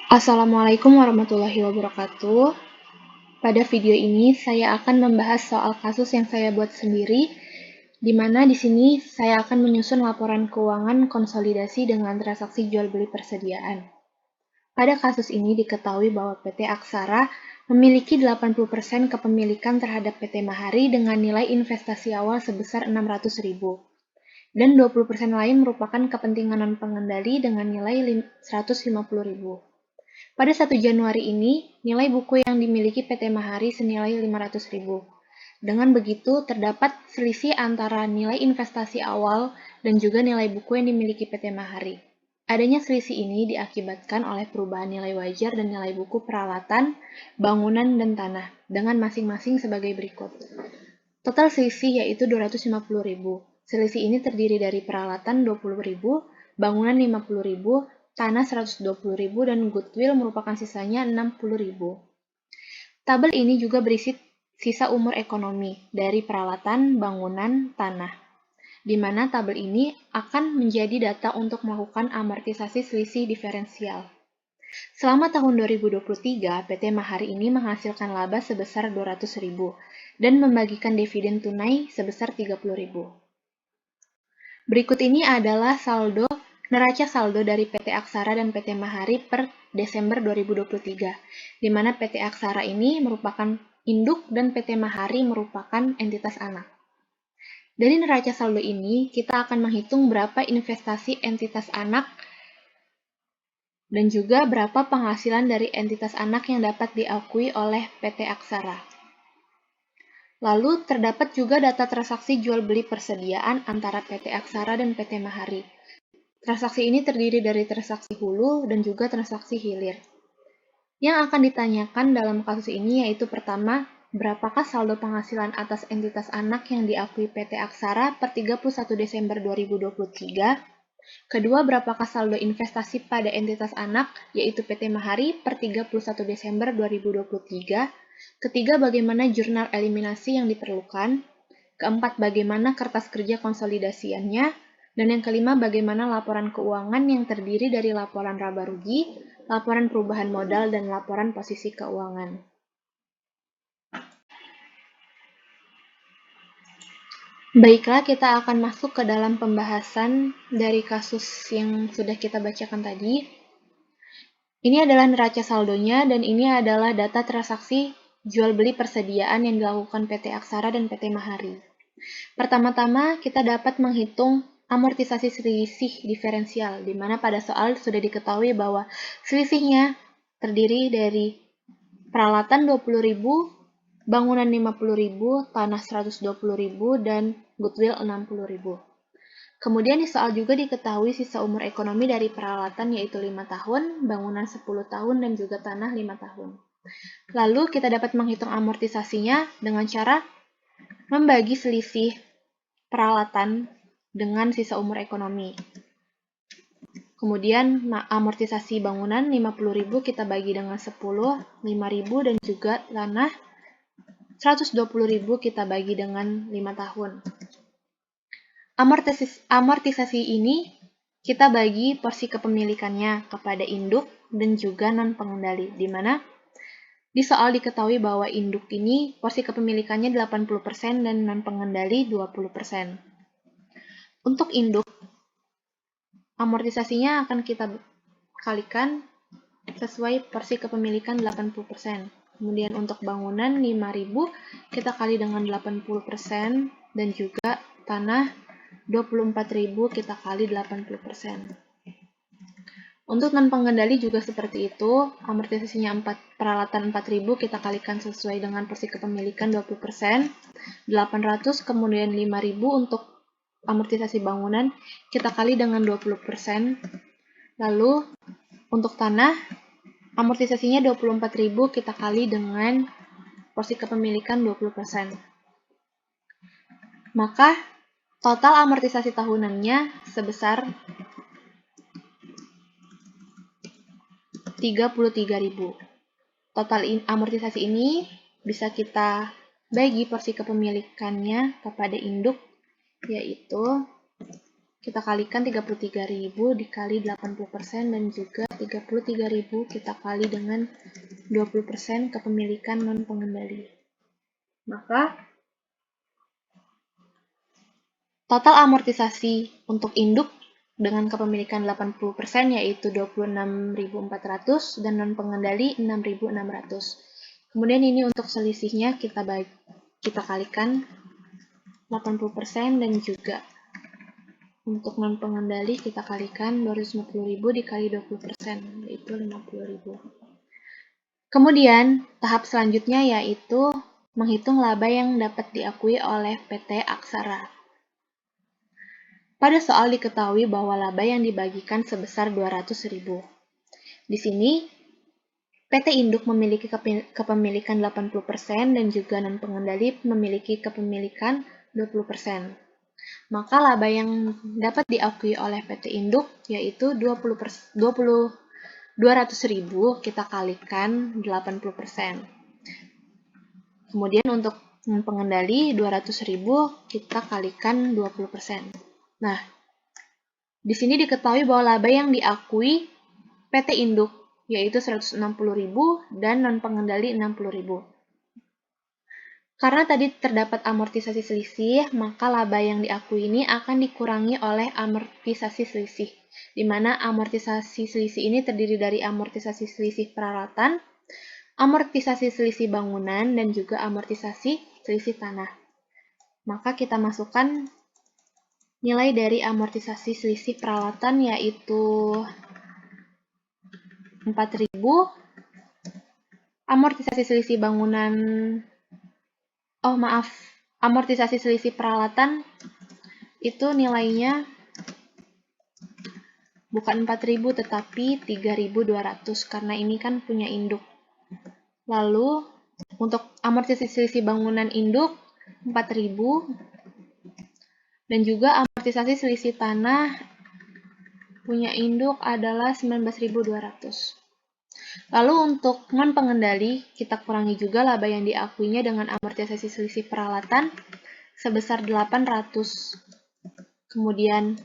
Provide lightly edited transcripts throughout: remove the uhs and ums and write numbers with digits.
Assalamualaikum warahmatullahi wabarakatuh. Pada video ini saya akan membahas soal kasus yang saya buat sendiri, di mana di sini saya akan menyusun laporan keuangan konsolidasi dengan transaksi jual beli persediaan. Pada kasus ini diketahui bahwa PT Aksara memiliki 80% kepemilikan terhadap PT Mahari dengan nilai investasi awal sebesar 600.000 dan 20% lain merupakan kepentingan non-pengendali dengan nilai 150.000. Pada 1 Januari ini, nilai buku yang dimiliki PT Mahari senilai 500.000. Dengan begitu, terdapat selisih antara nilai investasi awal dan juga nilai buku yang dimiliki PT Mahari. Adanya selisih ini diakibatkan oleh perubahan nilai wajar dan nilai buku peralatan, bangunan, dan tanah, dengan masing-masing sebagai berikut. Total selisih yaitu 250.000. Selisih ini terdiri dari peralatan 20.000, bangunan 50.000, tanah 120.000, dan goodwill merupakan sisanya 60.000. Tabel ini juga berisi sisa umur ekonomi dari peralatan, bangunan, tanah, di mana tabel ini akan menjadi data untuk melakukan amortisasi selisih diferensial. Selama tahun 2023, PT Mahari ini menghasilkan laba sebesar 200.000 dan membagikan dividen tunai sebesar 30.000. Berikut ini adalah neraca saldo dari PT Aksara dan PT Mahari per Desember 2023, di mana PT Aksara ini merupakan induk dan PT Mahari merupakan entitas anak. Dari neraca saldo ini, kita akan menghitung berapa investasi entitas anak dan juga berapa penghasilan dari entitas anak yang dapat diakui oleh PT Aksara. Lalu, terdapat juga data transaksi jual beli persediaan antara PT Aksara dan PT Mahari. Transaksi ini terdiri dari transaksi hulu dan juga transaksi hilir. Yang akan ditanyakan dalam kasus ini yaitu pertama, berapakah saldo penghasilan atas entitas anak yang diakui PT Aksara per 31 Desember 2023? Kedua, berapakah saldo investasi pada entitas anak yaitu PT Mahari per 31 Desember 2023? Ketiga, bagaimana jurnal eliminasi yang diperlukan? Keempat, bagaimana kertas kerja konsolidasiannya? Dan yang kelima, bagaimana laporan keuangan yang terdiri dari laporan laba rugi, laporan perubahan modal, dan laporan posisi keuangan. Baiklah, kita akan masuk ke dalam pembahasan dari kasus yang sudah kita bacakan tadi. Ini adalah neraca saldonya, dan ini adalah data transaksi jual beli persediaan yang dilakukan PT Aksara dan PT Mahari. Pertama-tama, kita dapat menghitung amortisasi selisih diferensial, di mana pada soal sudah diketahui bahwa selisihnya terdiri dari peralatan 20.000, bangunan 50.000, tanah 120.000, dan goodwill 60.000. Kemudian di soal juga diketahui sisa umur ekonomi dari peralatan yaitu 5 tahun, bangunan 10 tahun, dan juga tanah 5 tahun. Lalu kita dapat menghitung amortisasinya dengan cara membagi selisih peralatan dengan sisa umur ekonomi. Kemudian amortisasi bangunan 50.000 kita bagi dengan 10, 5.000, dan juga tanah 120.000 kita bagi dengan 5 tahun. Amortisasi ini kita bagi porsi kepemilikannya kepada induk dan juga non-pengendali, di mana di soal diketahui bahwa induk ini porsi kepemilikannya 80% dan non-pengendali 20%. Untuk induk, amortisasinya akan kita kalikan sesuai porsi kepemilikan 80%. Kemudian untuk bangunan 5.000 kita kali dengan 80% dan juga tanah 24.000 kita kali 80%. Untuk non-pengendali juga seperti itu, amortisasinya peralatan 4.000 kita kalikan sesuai dengan porsi kepemilikan 20%, 800, kemudian 5.000 untuk amortisasi bangunan kita kali dengan 20%. Lalu untuk tanah, amortisasinya 24.000 kita kali dengan porsi kepemilikan 20%. Maka total amortisasi tahunannya sebesar 33.000. Total amortisasi ini bisa kita bagi porsi kepemilikannya kepada induk, yaitu kita kalikan 33.000 dikali 80% dan juga 33.000 kita kali dengan 20% kepemilikan non-pengendali. Maka total amortisasi untuk induk dengan kepemilikan 80% yaitu 26.400 dan non-pengendali 6.600. Kemudian ini untuk selisihnya kita kalikan 80% dan juga untuk non-pengendali kita kalikan 250.000 dikali 20%, yaitu 50.000. Kemudian, tahap selanjutnya yaitu menghitung laba yang dapat diakui oleh PT Aksara. Pada soal diketahui bahwa laba yang dibagikan sebesar 200.000. Di sini, PT Induk memiliki kepemilikan 80% dan juga non-pengendali memiliki kepemilikan 20%. Maka laba yang dapat diakui oleh PT Induk yaitu 200.000 kita kalikan 80%. Kemudian untuk pengendali 200.000 kita kalikan 20%. Nah, di sini diketahui bahwa laba yang diakui PT Induk yaitu 160.000 dan non-pengendali 60.000. Karena tadi terdapat amortisasi selisih, maka laba yang diakui ini akan dikurangi oleh amortisasi selisih, di mana amortisasi selisih ini terdiri dari amortisasi selisih peralatan, amortisasi selisih bangunan, dan juga amortisasi selisih tanah. Maka kita masukkan nilai dari amortisasi selisih peralatan yaitu 4.000, amortisasi selisih bangunan amortisasi selisih peralatan itu nilainya bukan 4.000 tetapi 3.200 karena ini kan punya induk. Lalu untuk amortisasi selisih bangunan induk 4.000 dan juga amortisasi selisih tanah punya induk adalah 19.200. Lalu untuk non-pengendali, kita kurangi juga laba yang diakuinya dengan amortisasi selisih peralatan sebesar 800. Kemudian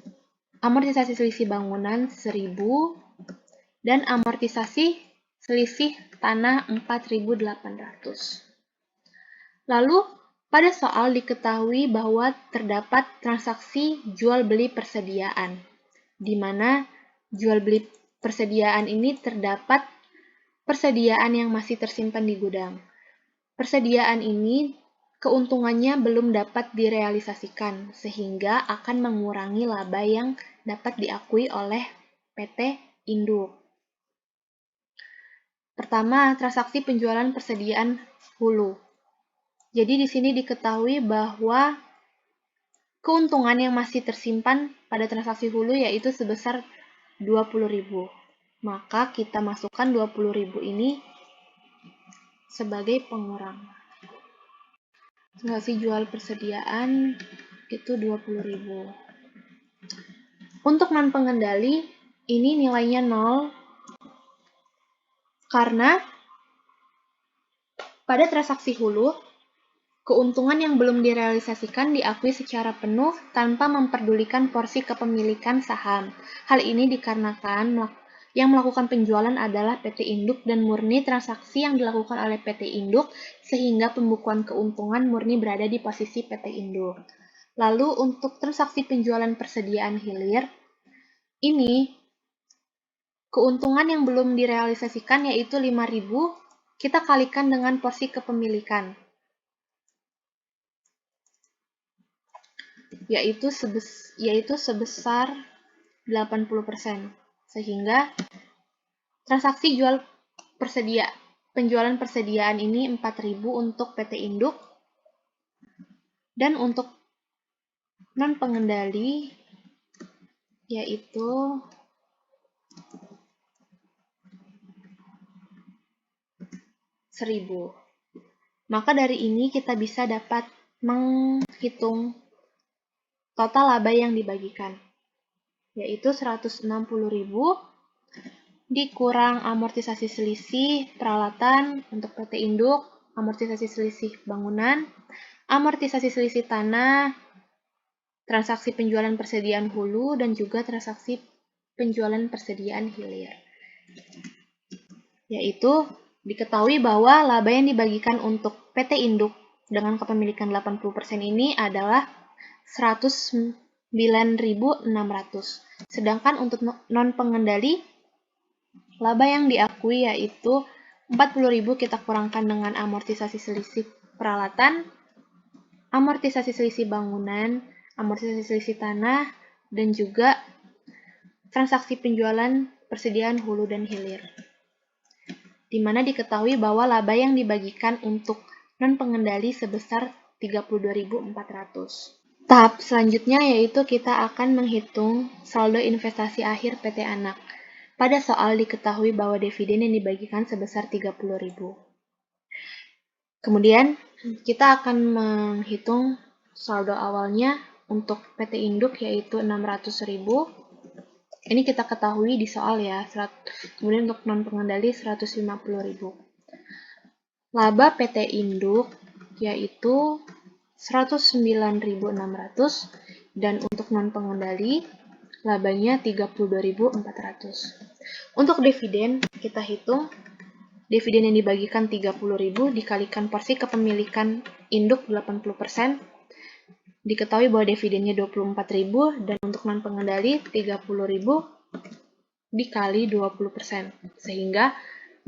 amortisasi selisih bangunan 1.000 dan amortisasi selisih tanah 4.800. Lalu pada soal diketahui bahwa terdapat transaksi jual beli persediaan, di mana jual beli persediaan ini terdapat persediaan yang masih tersimpan di gudang. Persediaan ini keuntungannya belum dapat direalisasikan, sehingga akan mengurangi laba yang dapat diakui oleh PT Induk. Pertama, transaksi penjualan persediaan hulu. Jadi di sini diketahui bahwa keuntungan yang masih tersimpan pada transaksi hulu yaitu sebesar 20.000. Maka kita masukkan 20.000 ini sebagai pengurang. Transaksi jual persediaan itu 20.000. Untuk non-pengendali, ini nilainya 0 karena pada transaksi hulu, keuntungan yang belum direalisasikan diakui secara penuh tanpa memperdulikan porsi kepemilikan saham. Hal ini dikarenakan yang melakukan penjualan adalah PT Induk dan murni transaksi yang dilakukan oleh PT Induk sehingga pembukuan keuntungan murni berada di posisi PT Induk. Lalu untuk transaksi penjualan persediaan hilir, ini keuntungan yang belum direalisasikan yaitu 5.000, kita kalikan dengan porsi kepemilikan, yaitu sebesar 80%. Sehingga transaksi penjualan persediaan ini 4.000 untuk PT Induk dan untuk non-pengendali yaitu 1.000. Maka dari ini kita bisa dapat menghitung total laba yang dibagikan, yaitu 160.000 dikurang amortisasi selisih peralatan untuk PT Induk, amortisasi selisih bangunan, amortisasi selisih tanah, transaksi penjualan persediaan hulu, dan juga transaksi penjualan persediaan hilir. Yaitu diketahui bahwa laba yang dibagikan untuk PT Induk dengan kepemilikan 80% ini adalah 109.600. Sedangkan untuk non-pengendali, laba yang diakui yaitu 40.000 kita kurangkan dengan amortisasi selisih peralatan, amortisasi selisih bangunan, amortisasi selisih tanah, dan juga transaksi penjualan persediaan hulu dan hilir. Di mana diketahui bahwa laba yang dibagikan untuk non-pengendali sebesar 32.400. Tahap selanjutnya yaitu kita akan menghitung saldo investasi akhir PT Anak. Pada soal diketahui bahwa dividen yang dibagikan sebesar 30.000. Kemudian kita akan menghitung saldo awalnya untuk PT Induk yaitu 600.000. Ini kita ketahui di soal ya. Kemudian untuk non-pengendali 150.000. Laba PT Induk yaitu 109.600 dan untuk non-pengendali labanya 32.400. Untuk dividen kita hitung dividen yang dibagikan 30.000 dikalikan porsi kepemilikan induk 80%. Diketahui bahwa dividennya 24.000 dan untuk non-pengendali 30.000 dikali 20%. Sehingga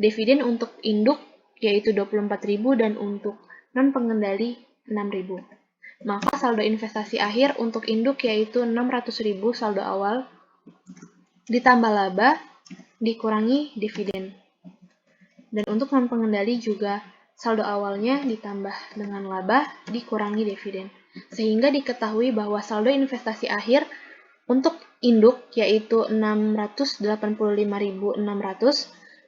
dividen untuk induk yaitu 24.000 dan untuk non-pengendali 6.000. Maka saldo investasi akhir untuk induk yaitu 600.000 saldo awal ditambah laba dikurangi dividen. Dan untuk non-pengendali juga saldo awalnya ditambah dengan laba dikurangi dividen. Sehingga diketahui bahwa saldo investasi akhir untuk induk yaitu 685.600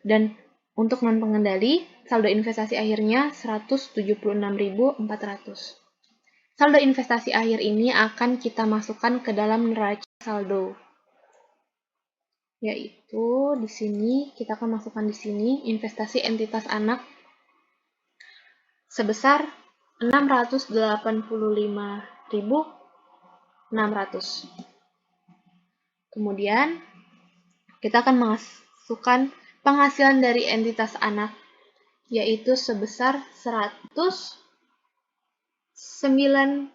dan untuk non-pengendali saldo investasi akhirnya 176.400. Saldo investasi akhir ini akan kita masukkan ke dalam neraca saldo. Yaitu di sini kita akan masukkan di sini investasi entitas anak sebesar 685.600. Kemudian kita akan masukkan penghasilan dari entitas anak yaitu sebesar 109.600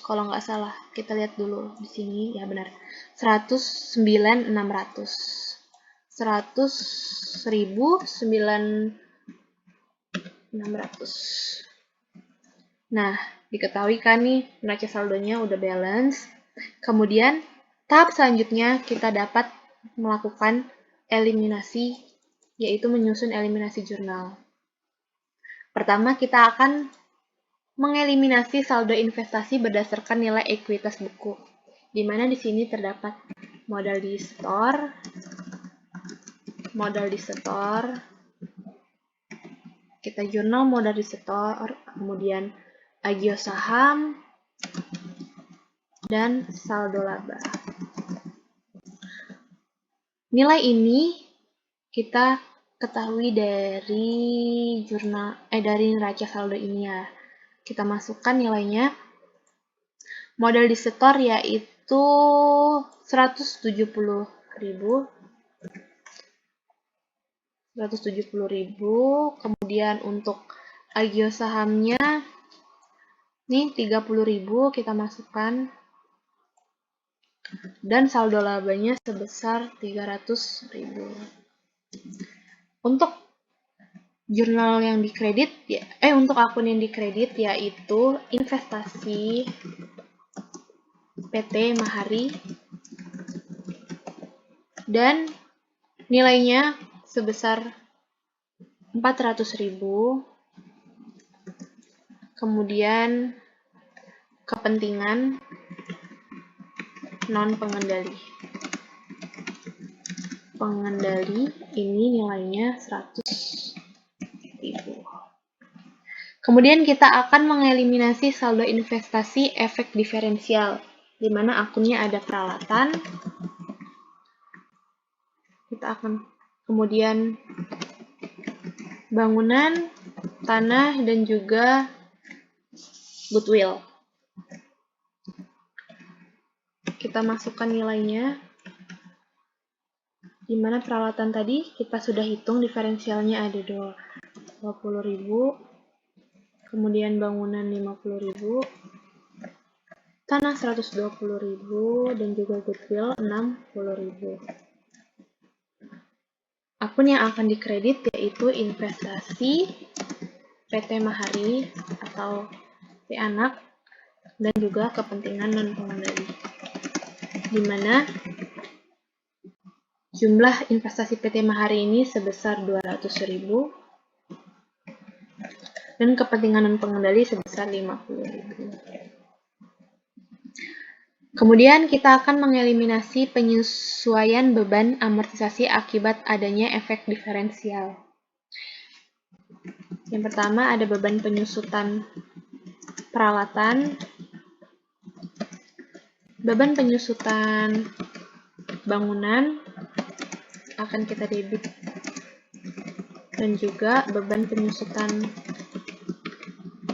kalau nggak salah. Kita lihat dulu di sini ya benar. 109.600. 100.900. Nah, diketahui kan nih neraca saldonya udah balance. Kemudian tahap selanjutnya kita dapat melakukan eliminasi yaitu menyusun eliminasi jurnal. Pertama kita akan mengeliminasi saldo investasi berdasarkan nilai ekuitas buku, di mana di sini terdapat modal di store, kita jurnal modal di store, kemudian agio saham, dan saldo laba. Nilai ini kita ketahui dari dari neraca saldo ini ya. Kita masukkan nilainya. Modal di store yaitu 170.000. Kemudian untuk agio sahamnya ini 30.000 kita masukkan. Dan saldo labanya sebesar 300.000. Untuk jurnal yang dikredit untuk akun yang dikredit yaitu investasi PT Mahari dan nilainya sebesar 400.000. Kemudian kepentingan non-pengendali. Pengendali ini nilainya 100.000. Kemudian kita akan mengeliminasi saldo investasi efek diferensial, di mana akunnya ada peralatan. Kita akan kemudian bangunan, tanah, dan juga goodwill. Kita masukkan nilainya, di mana peralatan tadi kita sudah hitung diferensialnya ada 20.000, kemudian bangunan 50.000, tanah 120.000, dan juga goodwill 60.000. Akun yang akan dikredit yaitu investasi PT Mahari atau P Anak dan juga kepentingan non-pengendali, di mana jumlah investasi PT Mahari ini sebesar 200.000 dan kepentingan non-pengendali sebesar 50.000. Kemudian kita akan mengeliminasi penyesuaian beban amortisasi akibat adanya efek diferensial. Yang pertama ada beban penyusutan peralatan, beban penyusutan bangunan akan kita debit, dan juga beban penyusutan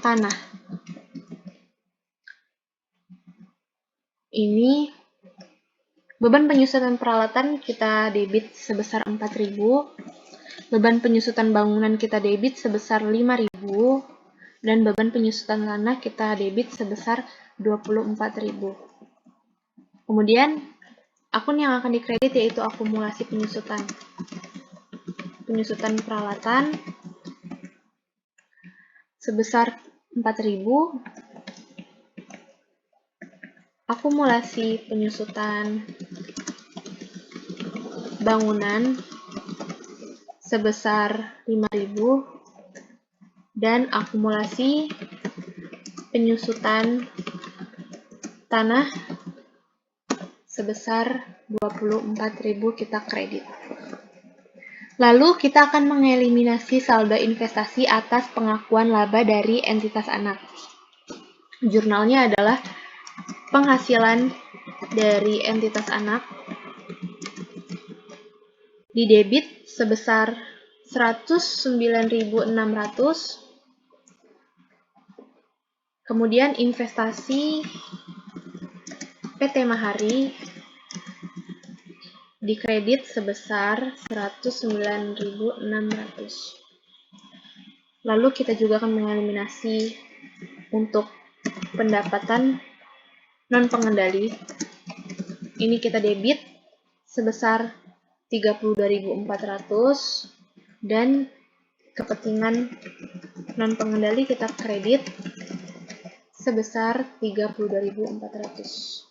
tanah. Ini beban penyusutan peralatan kita debit sebesar 4.000, beban penyusutan bangunan kita debit sebesar 5.000, dan beban penyusutan tanah kita debit sebesar 24.000. Kemudian akun yang akan dikredit yaitu akumulasi penyusutan peralatan sebesar 4.000, akumulasi penyusutan bangunan sebesar 5.000, dan akumulasi penyusutan tanah sebesar 24.000 kita kredit. Lalu kita akan mengeliminasi saldo investasi atas pengakuan laba dari entitas anak. Jurnalnya adalah penghasilan dari entitas anak di debit sebesar 109.600, kemudian investasi PT Mahari dikredit sebesar 109.600. Lalu kita juga akan mengeliminasi untuk pendapatan non-pengendali. Ini kita debit sebesar 32.400, dan kepentingan non-pengendali kita kredit sebesar 32.400.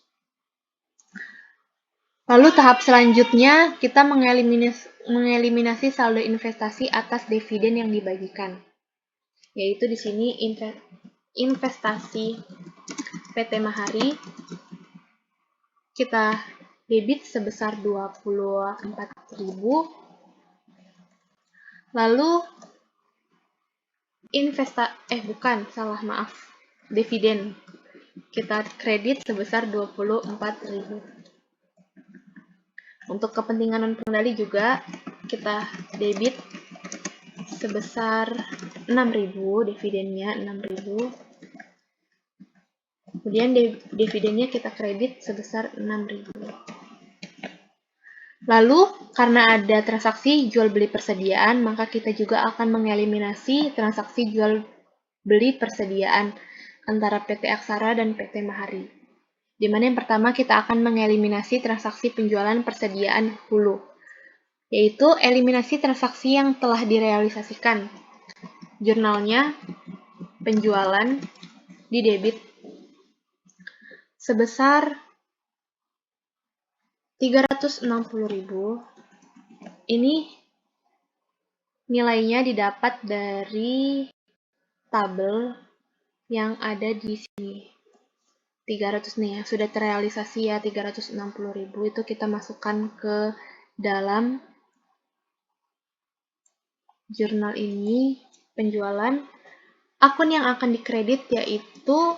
Lalu tahap selanjutnya kita mengeliminasi saldo investasi atas dividen yang dibagikan, yaitu di sini investasi PT Mahari kita debit sebesar 24.000, lalu dividen kita kredit sebesar 24.000. Untuk kepentingan non-pengendali juga kita debit sebesar 6.000, dividennya 6.000. Kemudian dividennya kita kredit sebesar 6.000. Lalu, karena ada transaksi jual beli persediaan, maka kita juga akan mengeliminasi transaksi jual beli persediaan antara PT Aksara dan PT Mahari. Di mana yang pertama kita akan mengeliminasi transaksi penjualan persediaan hulu, yaitu eliminasi transaksi yang telah direalisasikan. Jurnalnya penjualan di debit sebesar 360.000. Ini nilainya didapat dari tabel yang ada di sini. 300 nih ya, sudah terrealisasi ya 360.000, itu kita masukkan ke dalam jurnal ini, penjualan. Akun yang akan dikredit yaitu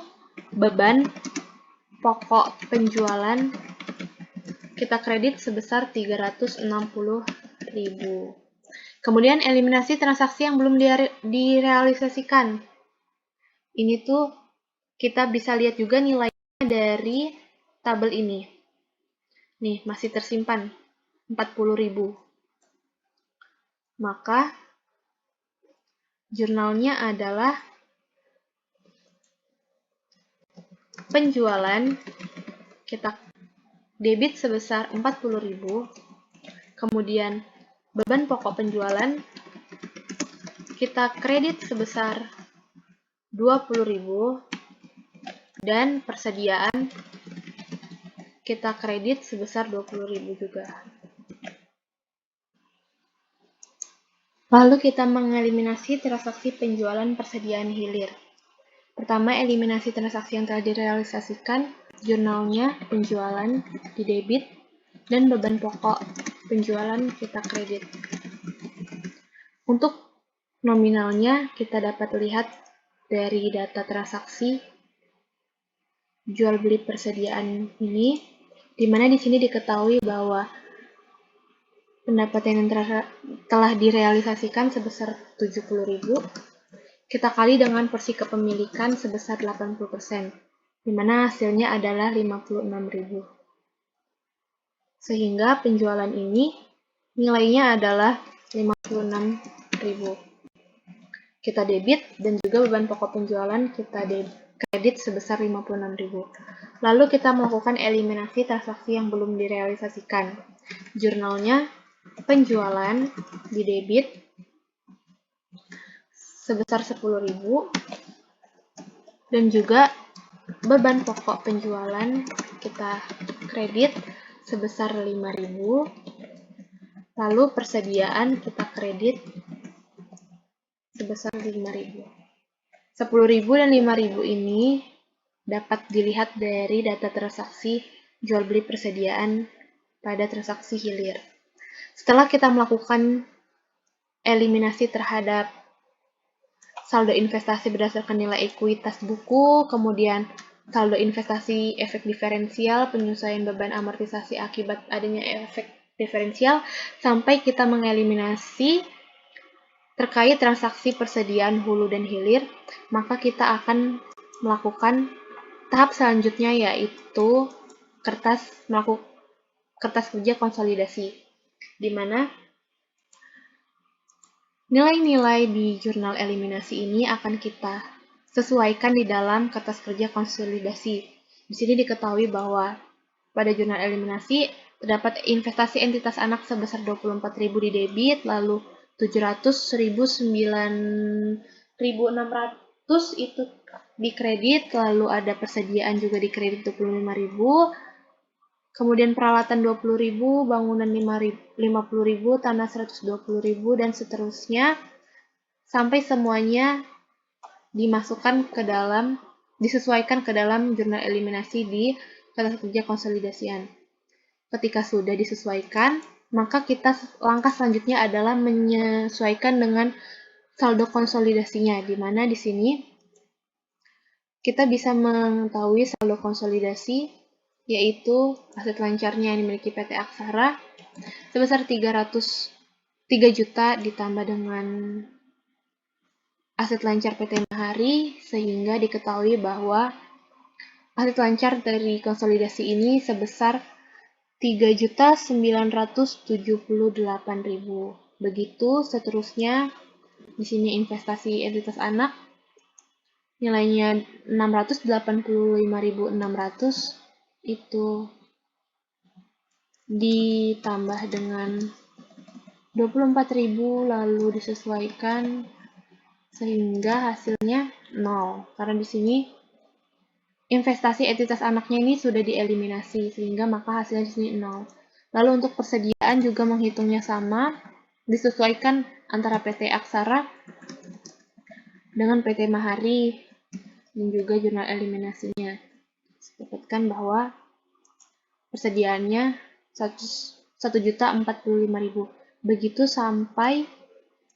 beban pokok penjualan kita kredit sebesar 360.000. Kemudian eliminasi transaksi yang belum direalisasikan. Ini tuh Kita bisa lihat juga nilainya dari tabel ini. Nih, masih tersimpan 40.000. Maka jurnalnya adalah penjualan, kita debit sebesar 40.000, kemudian beban pokok penjualan kita kredit sebesar 20.000 dan persediaan kita kredit sebesar 20.000 juga. Lalu kita mengeliminasi transaksi penjualan persediaan hilir. Pertama, eliminasi transaksi yang telah direalisasikan, jurnalnya penjualan di debit, dan beban pokok penjualan kita kredit. Untuk nominalnya, kita dapat lihat dari data transaksi jual beli persediaan ini, di mana di sini diketahui bahwa pendapatan yang telah direalisasikan sebesar 70.000, kita kali dengan porsi kepemilikan sebesar 80%, di mana hasilnya adalah 56.000. Sehingga penjualan ini nilainya adalah 56.000. Kita debit dan juga beban pokok penjualan kita kredit sebesar 56.000. Lalu kita melakukan eliminasi transaksi yang belum direalisasikan. Jurnalnya penjualan di debit sebesar 10.000 dan juga beban pokok penjualan kita kredit sebesar 5.000. Lalu persediaan kita kredit sebesar 5.000. 10.000 dan 5.000 ini dapat dilihat dari data transaksi jual beli persediaan pada transaksi hilir. Setelah kita melakukan eliminasi terhadap saldo investasi berdasarkan nilai ekuitas buku, kemudian saldo investasi efek diferensial, penyesuaian beban amortisasi akibat adanya efek diferensial, sampai kita mengeliminasi terkait transaksi persediaan hulu dan hilir, maka kita akan melakukan tahap selanjutnya, yaitu kertas kerja konsolidasi, di mana nilai-nilai di jurnal eliminasi ini akan kita sesuaikan di dalam kertas kerja konsolidasi. Di sini diketahui bahwa pada jurnal eliminasi terdapat investasi entitas anak sebesar 24.000 di debit, lalu 700, 1.000, 9.600 itu di kredit, lalu ada persediaan juga di kredit 25.000, kemudian peralatan 20.000, bangunan 50.000, tanah 120.000, dan seterusnya, sampai semuanya disesuaikan ke dalam jurnal eliminasi di kertas kerja konsolidasian. Ketika sudah disesuaikan, maka langkah selanjutnya adalah menyesuaikan dengan saldo konsolidasinya, di mana di sini kita bisa mengetahui saldo konsolidasi yaitu aset lancarnya yang dimiliki PT Aksara sebesar 3 juta ditambah dengan aset lancar PT Mahari, sehingga diketahui bahwa aset lancar dari konsolidasi ini sebesar 3.978.000. Begitu seterusnya, di sini investasi entitas anak nilainya 685.600, itu ditambah dengan 24.000 lalu disesuaikan sehingga hasilnya 0. Karena di sini investasi entitas anaknya ini sudah dieliminasi sehingga maka hasilnya di sini 0. Lalu untuk persediaan juga menghitungnya sama, disesuaikan antara PT Aksara dengan PT Mahari dan juga jurnal eliminasinya. Dapatkan bahwa persediaannya 1.045.000. Begitu sampai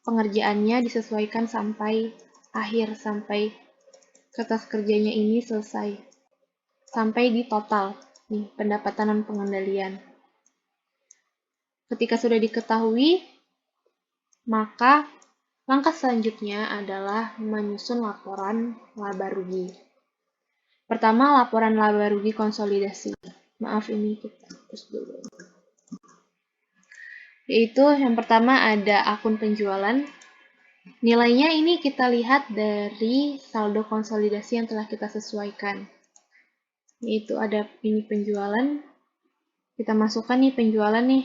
pengerjaannya disesuaikan sampai akhir, sampai kertas kerjanya ini selesai, sampai di total nih pendapatan dan pengendalian. Ketika sudah diketahui, maka langkah selanjutnya adalah menyusun laporan laba rugi. Pertama, laporan laba rugi konsolidasi. Maaf, ini kita hapus dulu. Yaitu yang pertama ada akun penjualan. Nilainya ini kita lihat dari saldo konsolidasi yang telah kita sesuaikan. Yaitu ada ini penjualan. Kita masukkan nih penjualan nih.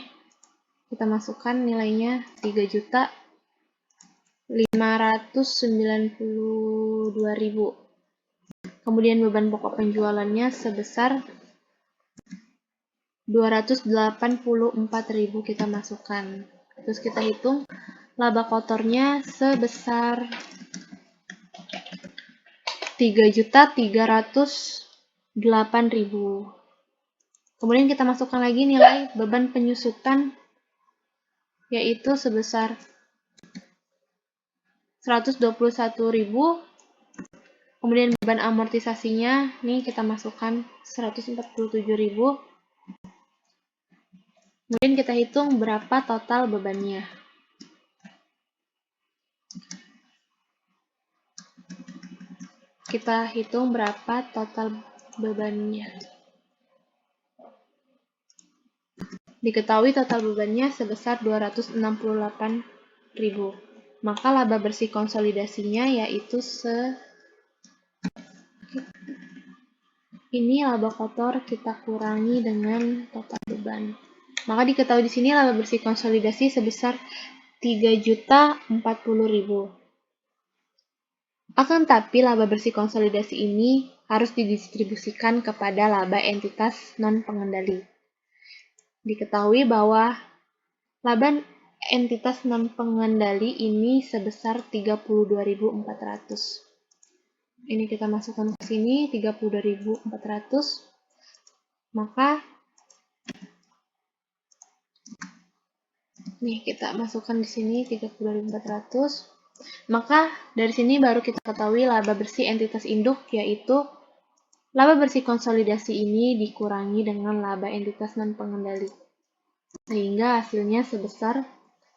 Kita masukkan nilainya 3.592.000. Kemudian beban pokok penjualannya sebesar 284.000 kita masukkan. Terus kita hitung laba kotornya sebesar 3.308.000. Kemudian kita masukkan lagi nilai beban penyusutan yaitu sebesar 121.000. Kemudian beban amortisasinya nih kita masukkan 147.000. Kemudian kita hitung berapa total bebannya. Kita hitung berapa total bebannya. Diketahui total bebannya sebesar 268.000. Maka laba bersih konsolidasinya yaitu ini laba kotor kita kurangi dengan total beban. Maka diketahui di sini laba bersih konsolidasi sebesar 3.040.000. Akan tapi laba bersih konsolidasi ini harus didistribusikan kepada laba entitas non-pengendali. Diketahui bahwa laba entitas non-pengendali ini sebesar 32.400. Ini kita masukkan ke sini 32.400. Maka nih kita masukkan di sini 32.400. Maka dari sini baru kita ketahui laba bersih entitas induk yaitu laba bersih konsolidasi ini dikurangi dengan laba entitas non pengendali. Sehingga hasilnya sebesar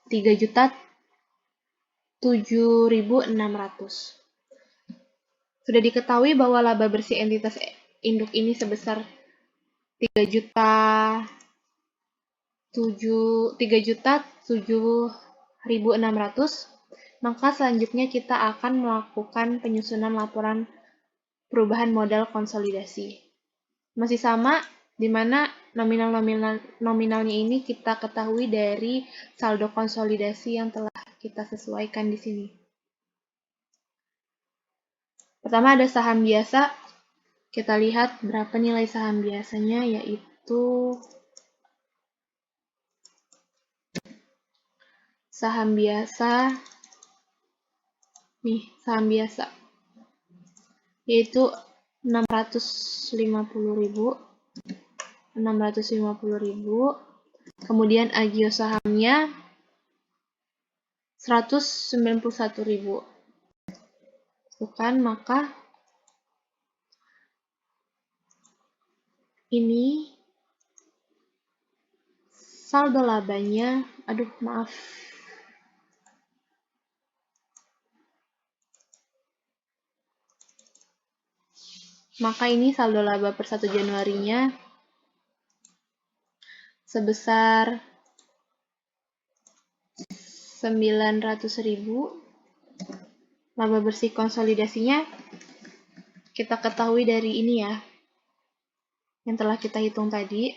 3.007.600. Sudah diketahui bahwa laba bersih entitas induk ini sebesar 3.007.600. Maka selanjutnya kita akan melakukan penyusunan laporan perubahan modal konsolidasi. Masih sama, di mana nominalnya ini kita ketahui dari saldo konsolidasi yang telah kita sesuaikan di sini. Pertama ada saham biasa. Kita lihat berapa nilai saham biasanya, yaitu saham biasa. Nih, saham biasa. Yaitu 650.000. Kemudian agio sahamnya 191.000. Bukan, maka ini saldo labanya, maka ini saldo laba per 1 Januarinya sebesar 900.000. Laba bersih konsolidasinya kita ketahui dari ini ya, yang telah kita hitung tadi.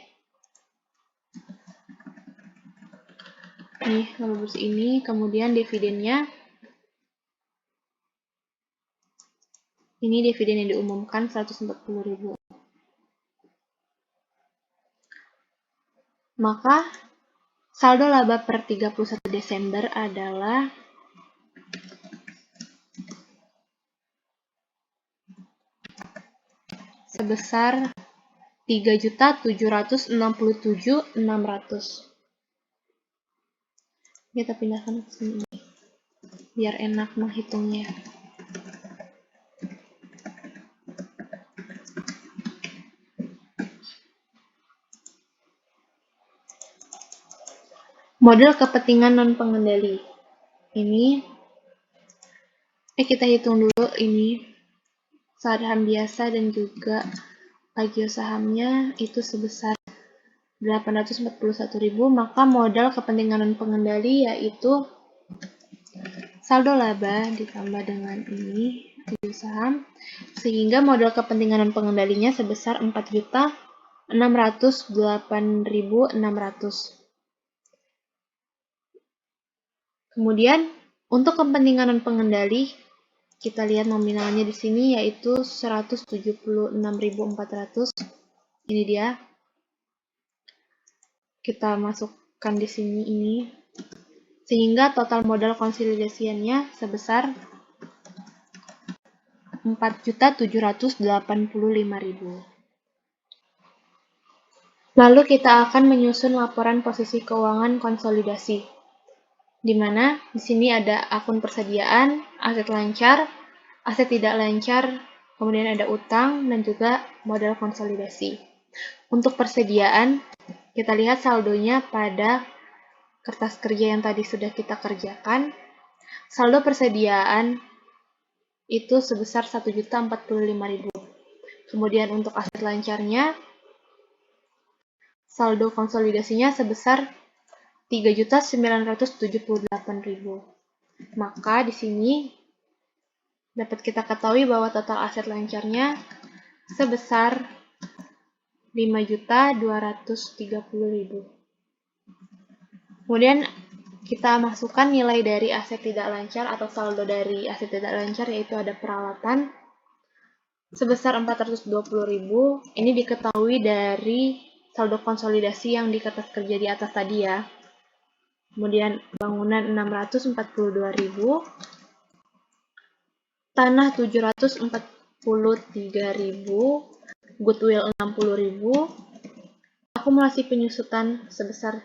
Nih, laba bersih ini, kemudian dividennya. Ini dividen yang diumumkan 140.000. Maka saldo laba per 31 Desember adalah sebesar 3.767.600. Kita pindahkan ke sini biar enak menghitungnya. Model kepentingan non-pengendali. Ini kita hitung dulu ini saham biasa dan juga agio sahamnya itu sebesar 841.000, maka modal kepentingan pengendali yaitu saldo laba ditambah dengan ini agio saham, sehingga modal kepentingan pengendalinya sebesar 4.608.600. Kemudian untuk kepentingan pengendali kita lihat nominalnya di sini yaitu 176.400. Ini dia. Kita masukkan di sini ini. Sehingga total modal konsolidasiannya sebesar 4.785.000. Lalu kita akan menyusun laporan posisi keuangan konsolidasi, di mana di sini ada akun persediaan, aset lancar, aset tidak lancar, kemudian ada utang, dan juga modal konsolidasi. Untuk persediaan, kita lihat saldonya pada kertas kerja yang tadi sudah kita kerjakan. Saldo persediaan itu sebesar 1.045.000. Kemudian untuk aset lancarnya, saldo konsolidasinya sebesar 3.978.000. Maka di sini dapat kita ketahui bahwa total aset lancarnya sebesar 5.230.000. Kemudian kita masukkan nilai dari aset tidak lancar atau saldo dari aset tidak lancar, yaitu ada peralatan sebesar 420.000. Ini diketahui dari saldo konsolidasi yang di kertas kerja di atas tadi ya. Kemudian bangunan 642.000, tanah 743.000, goodwill 60.000, akumulasi penyusutan sebesar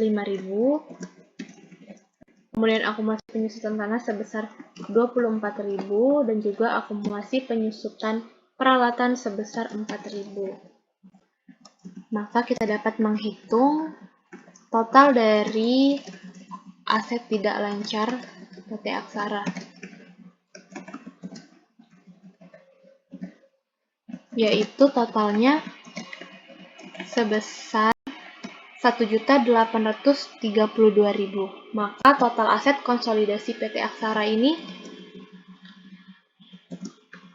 5.000, kemudian akumulasi penyusutan tanah sebesar 24.000, dan juga akumulasi penyusutan peralatan sebesar 4.000. Maka kita dapat menghitung total dari aset tidak lancar PT Aksara, yaitu totalnya sebesar 1.832.000. Maka total aset konsolidasi PT Aksara ini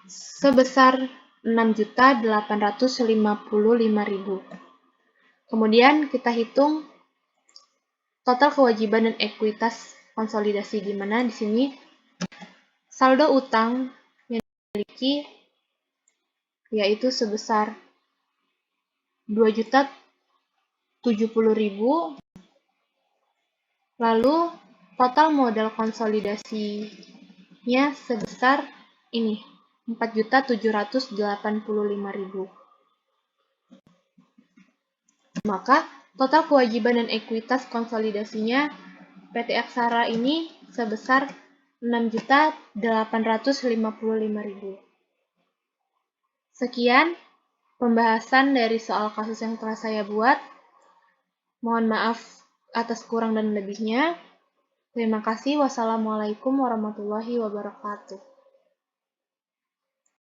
sebesar 6.855.000. Kemudian kita hitung total kewajiban dan ekuitas konsolidasi, di mana di sini saldo utang yang dimiliki yaitu sebesar 2.070.000. Lalu total modal konsolidasinya sebesar ini 4.785.000. Maka total kewajiban dan ekuitas konsolidasinya PT Aksara ini sebesar 6.855.000. Sekian pembahasan dari soal kasus yang telah saya buat. Mohon maaf atas kurang dan lebihnya. Terima kasih. Wassalamualaikum warahmatullahi wabarakatuh.